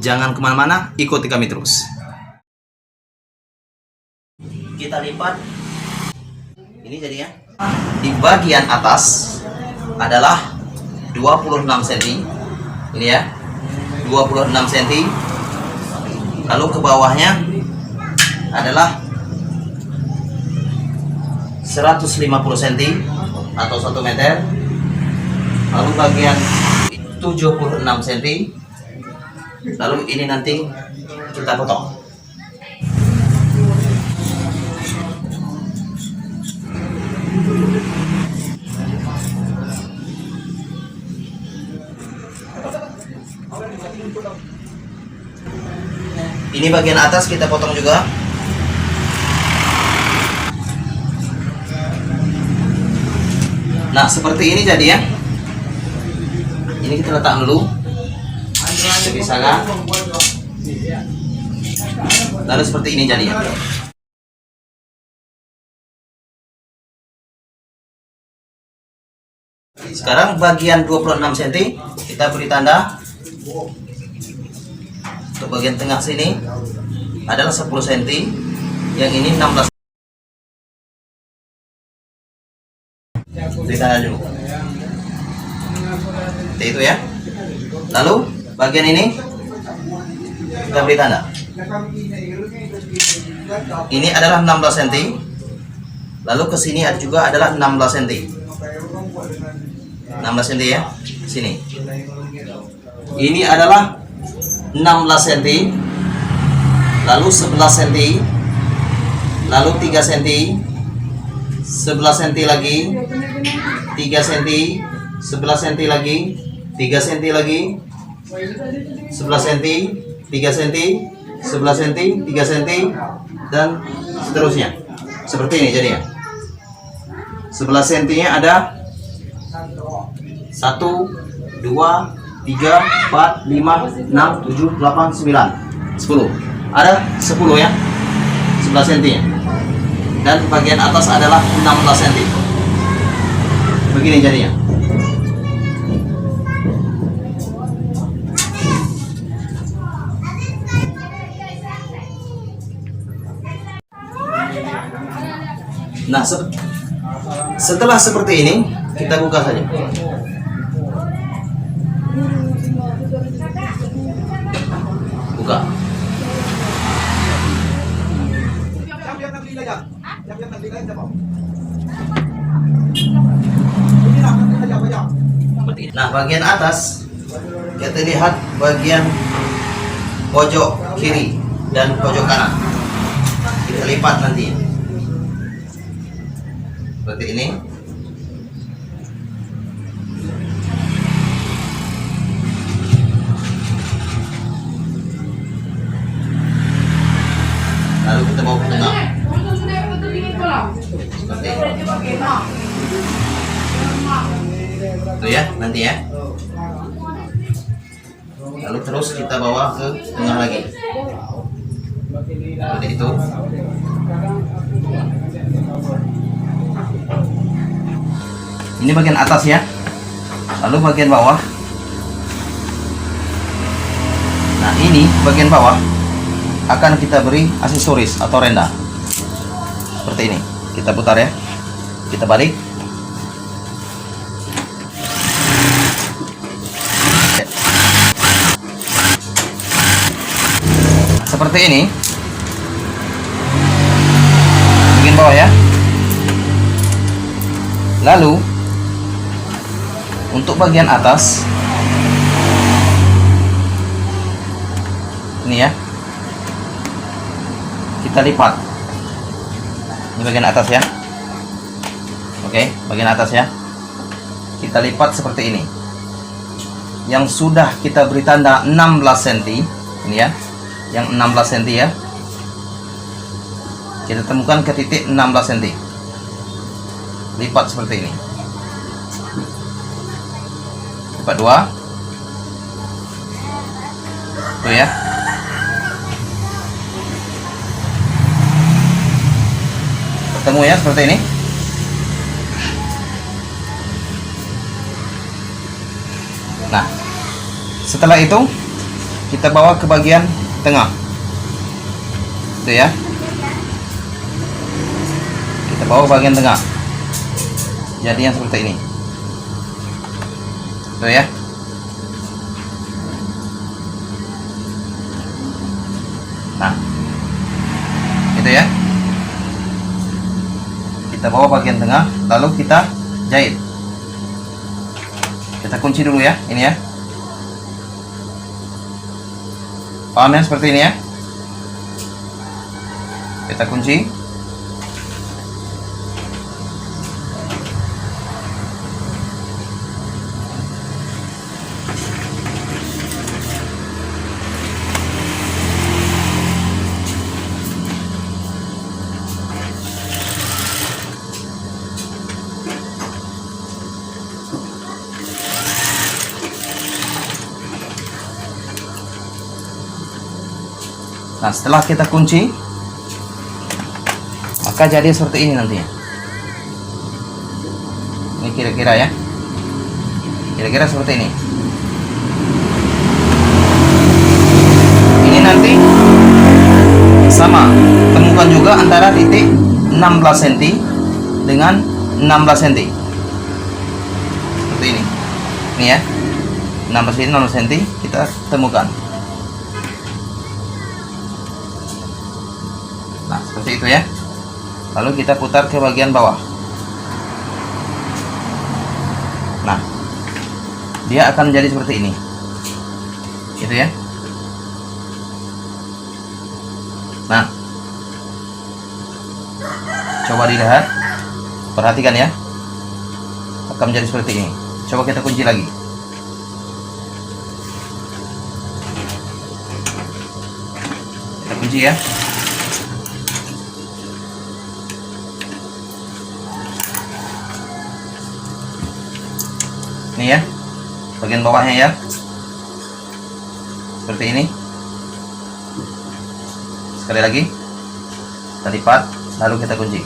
Jangan kemana-mana, ikuti kami terus. Kita lipat. Ini jadinya. Di bagian atas adalah 26 cm. Ini ya, 26 cm. Lalu ke bawahnya adalah 150 cm atau 1 meter. Lalu bagian 76 cm. Lalu ini nanti kita potong. Ini bagian atas kita potong juga. Nah, seperti ini jadi ya. Ini kita letak dulu. Dipisahkan. Lalu seperti ini jadi ya. Sekarang bagian 26 cm kita beri tanda. Untuk bagian tengah sini adalah 10 cm, yang ini 16. Beri tanda dulu. Seperti itu ya. Lalu bagian ini kita beri tanda. Ini adalah 16 cm. Lalu ke sini juga adalah 16 cm. 16 cm ya. Sini. Ini adalah 16 cm. Lalu 11 cm. Lalu 3 cm. 11 cm lagi. 3 cm. 11 cm lagi. 3 cm lagi. 11 cm. 3 cm. 11 cm. 3 cm. Dan seterusnya. Seperti ini jadinya. 11 cm nya ada 1, 2, 3, 4, 5, 6, 7, 8, 9, 10. Ada 10 ya, 11 cm nya. Dan bagian atas adalah 16 cm. Begini jadinya. Nah, setelah seperti ini kita buka saja. Buka. Nah, bagian atas kita lihat bagian pojok kiri dan pojok kanan. Kita lipat nanti. Seperti ini. Lalu kita bawa ke tengah. Seperti ini. Itu ya, nanti ya. Lalu terus kita bawa ke tengah lagi. Seperti itu. Ini bagian atas ya. Lalu bagian bawah. Nah, ini bagian bawah akan kita beri aksesoris atau renda. Seperti ini. Kita putar ya. Kita balik. Seperti ini. Bagian bawah ya. Lalu untuk bagian atas ini ya, kita lipat. Ini bagian atas ya. Oke, bagian atas ya. Kita lipat seperti ini. Yang sudah kita beri tanda 16 cm. Ini ya. Yang 16 cm ya. Kita temukan ke titik 16 cm. Lipat seperti ini. Lipat 2. Tuh ya. Ketemu ya seperti ini. Nah, setelah itu kita bawa ke bagian tengah. Itu ya. Kita bawa ke bagian tengah. Jadi yang seperti ini. Itu ya. Nah, itu ya. Kita bawa bagian tengah, lalu kita jahit. Kita kunci dulu ya, ini ya. Paham ya, seperti ini ya. Kita kunci. Nah, setelah kita kunci, maka jadi seperti ini nantinya. Ini kira-kira ya. Kira-kira seperti ini. Ini nanti sama. Temukan juga antara titik 16 cm dengan 16 cm. Seperti ini. Ini ya. 16 cm, 16 cm kita temukan. Nah, seperti itu ya. Lalu kita putar ke bagian bawah. Nah, dia akan menjadi seperti ini. Gitu ya. Nah, coba dilihat. Perhatikan ya. Akan menjadi seperti ini. Coba kita kunci lagi. Kita kunci ya. Ini ya, bagian bawahnya ya, seperti ini. Sekali lagi kita lipat, lalu kita kunci.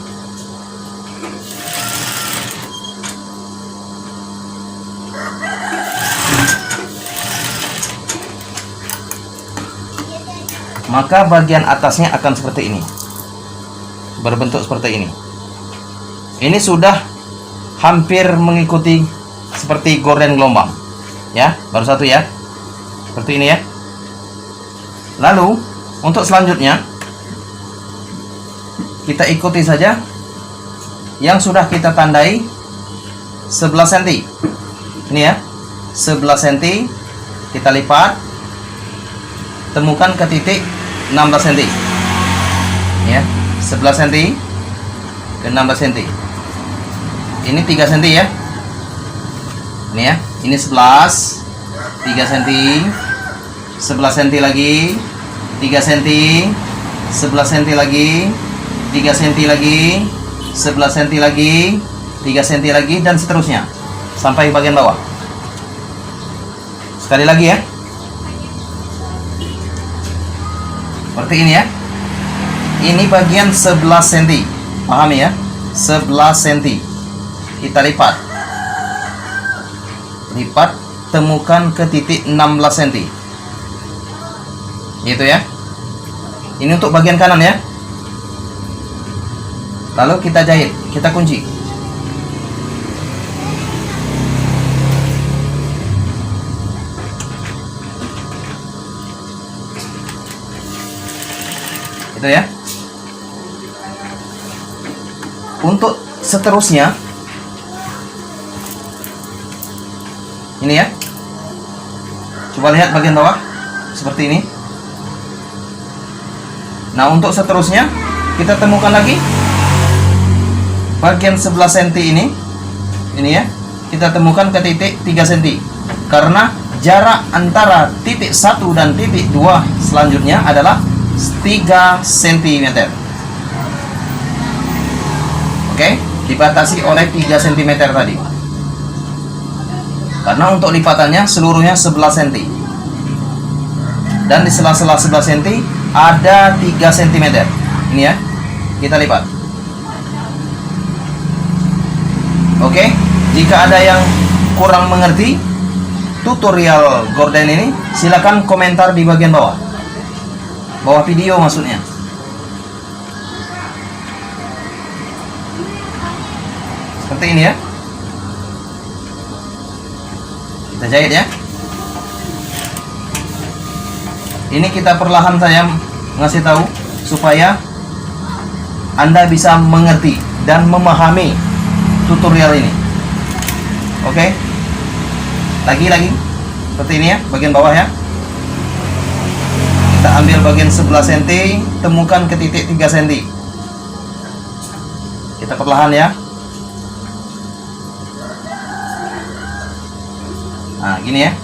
Maka bagian atasnya akan seperti ini, berbentuk seperti ini. Ini sudah hampir mengikuti seperti gorden gelombang ya, baru satu ya, seperti ini ya. Lalu untuk selanjutnya kita ikuti saja yang sudah kita tandai 11 cm. Ini ya, 11 cm kita lipat, temukan ke titik 16 cm ya, 11 cm ke 16 cm. Ini 3 cm ya. Ini ya, ini 11, 3 cm, 11 cm lagi, 3 cm, 11 cm lagi, 3 cm lagi, 11 cm lagi, 3 cm lagi, dan seterusnya sampai bagian bawah. Sekali lagi ya, seperti ini ya. Ini bagian 11 cm, pahami ya, 11 cm kita lipat. Lipat, temukan ke titik 16 cm. Gitu ya. Ini untuk bagian kanan ya. Lalu kita jahit, kita kunci. Itu ya. Untuk seterusnya, ini ya. Coba lihat bagian bawah seperti ini. Nah, untuk seterusnya kita temukan lagi bagian 11 cm ini. Ini ya. Kita temukan ke titik 3 cm. Karena jarak antara titik 1 dan titik 2 selanjutnya adalah 3 cm. Oke, dibatasi oleh 3 cm tadi. Karena untuk lipatannya seluruhnya 11 cm. Dan di sela-sela 11 cm ada 3 cm. Ini ya. Kita lipat. Oke, jika ada yang kurang mengerti, tutorial gorden ini, silakan komentar di bagian bawah video maksudnya. Seperti ini ya. Kita jahit ya. Ini kita perlahan saya ngasih tahu supaya Anda bisa mengerti dan memahami tutorial ini. Oke. Lagi seperti ini ya, bagian bawah ya. Kita ambil bagian 11 cm, temukan ke titik 3 cm. Kita perlahan ya. Nah, gini ya.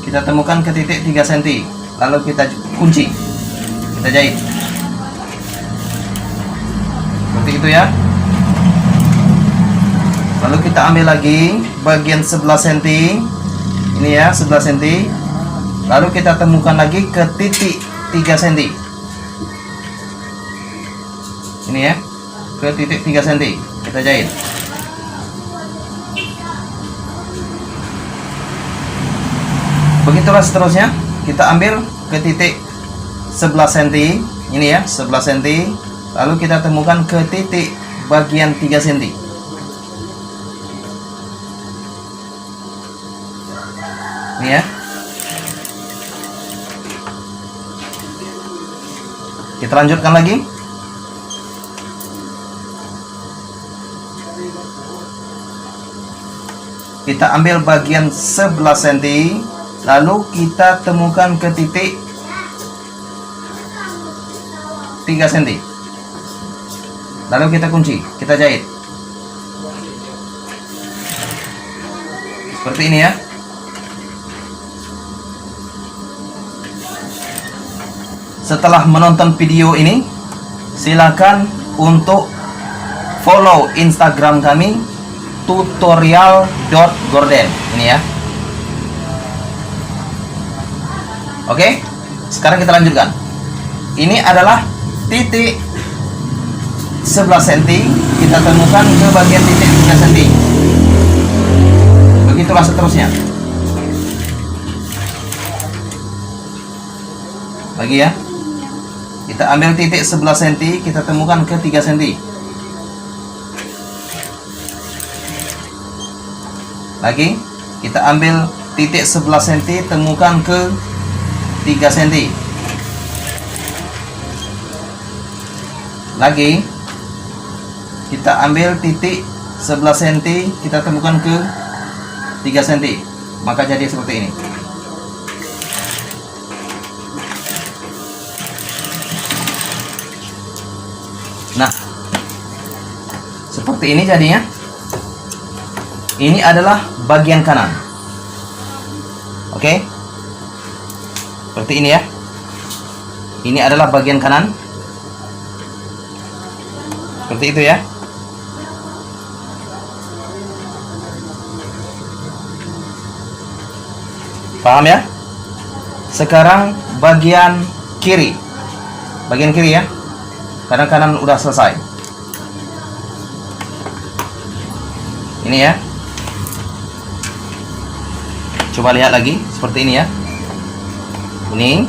Kita temukan ke titik 3 cm, lalu kita kunci. Kita jahit. Seperti itu ya. Lalu kita ambil lagi bagian 11 cm. Ini ya, 11 cm. Lalu kita temukan lagi ke titik 3 cm. Ini ya, ke titik 3 cm. Kita jahit. Begitulah seterusnya. Kita ambil ke titik 11 cm. Ini ya, 11 cm. Lalu kita temukan ke titik bagian 3 cm. Ini ya. Kita lanjutkan lagi. Kita ambil bagian 11 cm, lalu kita temukan ke titik 3 cm. Lalu kita kunci, kita jahit. Seperti ini ya. Setelah menonton video ini, silakan untuk follow Instagram kami tutorial.gorden. Ini ya. Oke, sekarang kita lanjutkan. Ini adalah titik 11 cm, kita temukan ke bagian titik 3 cm. Begitulah seterusnya. Lagi ya. Kita ambil titik 11 cm, kita temukan ke 3 cm. Lagi, kita ambil titik 11 cm, temukan ke 3 cm. Lagi, kita ambil titik 11 cm, kita temukan ke 3 cm. Maka jadi seperti ini. Nah, seperti ini jadinya. Ini adalah bagian kanan. Oke. Seperti ini ya. Ini adalah bagian kanan. Seperti itu ya. Paham ya? Sekarang bagian kiri. Bagian kiri ya. Karena kanan udah selesai. Ini ya. Coba lihat lagi seperti ini ya. Ini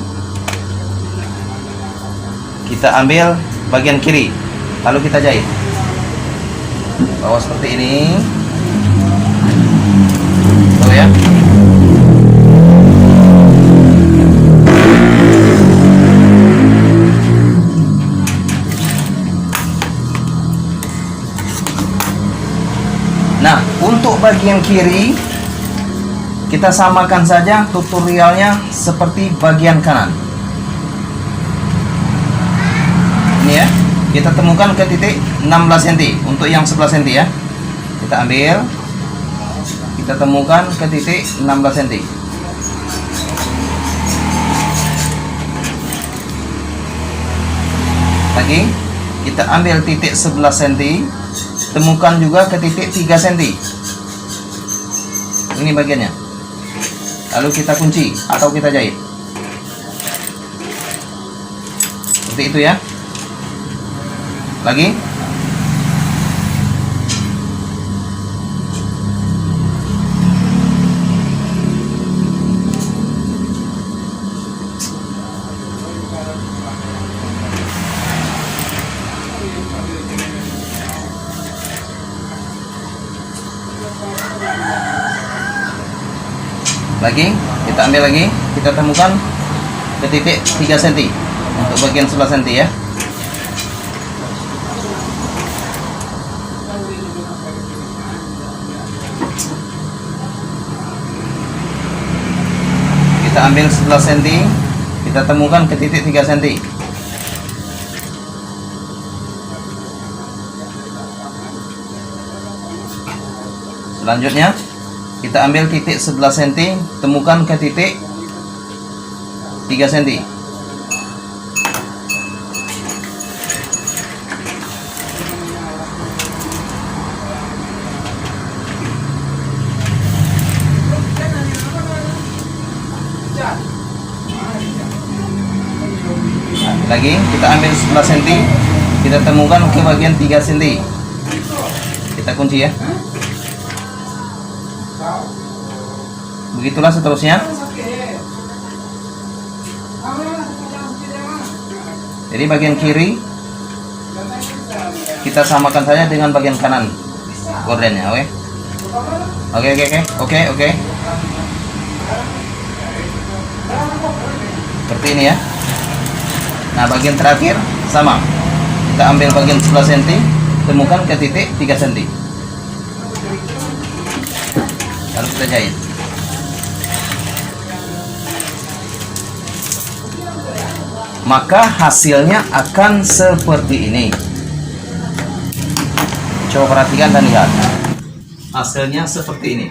kita ambil bagian kiri, lalu kita jahit. Bawa seperti ini. Tuh ya. Nah, untuk bagian kiri kita samakan saja tutorialnya seperti bagian kanan. Ini ya, kita temukan ke titik 16 cm untuk yang 11 cm ya. Kita ambil, kita temukan ke titik 16 cm. Lagi, kita ambil titik 11 cm, temukan juga ke titik 3 cm. Ini bagiannya. Lalu kita kunci atau kita jahit. Seperti itu ya. Lagi. Lagi, kita ambil lagi, kita temukan ke titik 3 cm untuk bagian sebelah cm ya. Kita ambil 11 cm, kita temukan ke titik 3 cm. Selanjutnya kita ambil titik 11 cm, temukan ke titik 3 cm. Lagi kita ambil 11 cm, kita temukan ke bagian 3 cm. Kita kunci ya. Begitulah seterusnya. Jadi bagian kiri kita samakan saja dengan bagian kanan gordennya, oke? Oke. Seperti ini ya. Nah, bagian terakhir sama. Kita ambil bagian 11 cm, temukan ke titik 3 cm. Lalu kita jahit. Maka hasilnya akan seperti ini. Coba perhatikan dan lihat. Hasilnya seperti ini.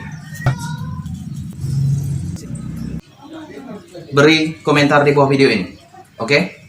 Beri komentar di bawah video ini. Oke?